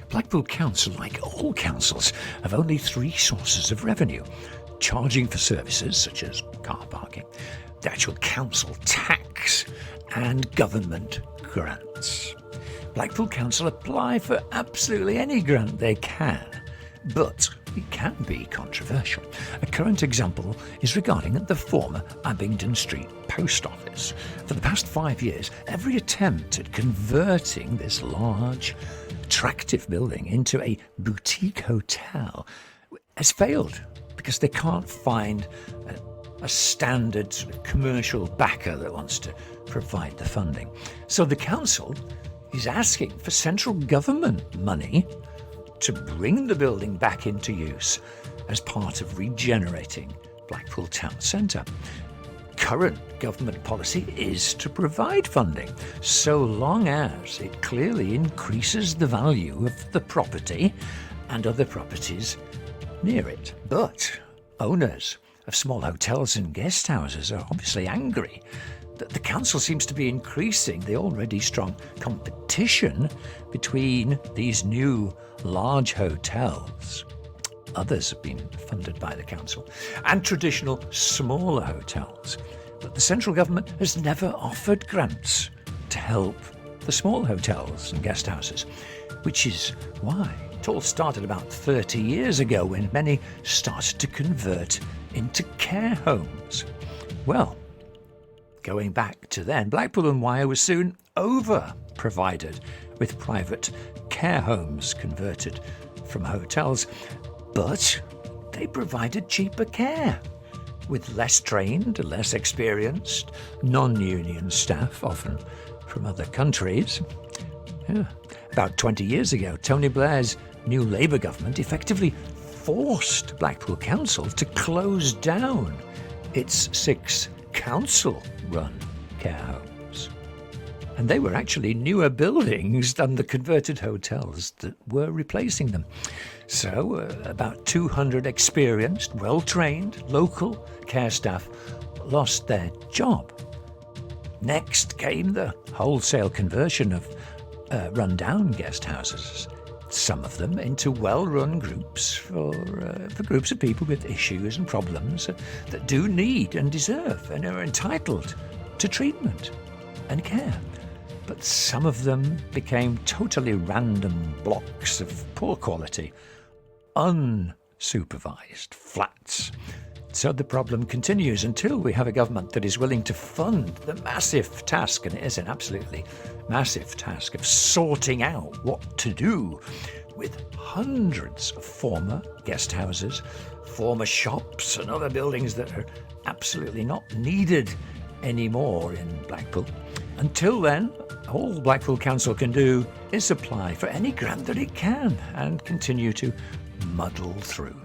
Blackpool Council, like all councils, have only three sources of revenue: charging for services such as car parking, the actual council tax, and government grants. Blackpool Council apply for absolutely any grant they can, but it can be controversial. A current example is regarding the former Abingdon Street Post Office. For the past 5 years, every attempt at converting this large, attractive building into a boutique hotel has failed because they can't find a standard sort of commercial backer that wants to provide the funding. So the council is asking for central government money to bring the building back into use as part of regenerating Blackpool Town Centre. Current government policy is to provide funding, so long as it clearly increases the value of the property and other properties near it. But owners of small hotels and guest houses are obviously angry that the council seems to be increasing the already strong competition between these new large hotels. Others have been funded by the council, and traditional smaller hotels. But the central government has never offered grants to help the small hotels and guest houses, which is why it all started about 30 years ago when many started to convert into care homes. Well, going back to then, Blackpool and Wyre was soon over-provided with private care homes converted from hotels, but they provided cheaper care with less trained, less experienced, non-union staff, often from other countries. About 20 years ago, Tony Blair's new Labour government effectively forced Blackpool Council to close down its 6 council-run care homes. And they were actually newer buildings than the converted hotels that were replacing them. So about 200 experienced, well-trained, local care staff lost their job. Next came the wholesale conversion of run-down guest houses, some of them into well-run groups for groups of people with issues and problems that do need and deserve and are entitled to treatment and care. But some of them became totally random blocks of poor quality, unsupervised flats. So the problem continues until we have a government that is willing to fund the massive task, and it is an absolutely massive task, of sorting out what to do with hundreds of former guest houses, former shops and other buildings that are absolutely not needed anymore in Blackpool. Until then, all Blackpool Council can do is apply for any grant that it can and continue to muddle through.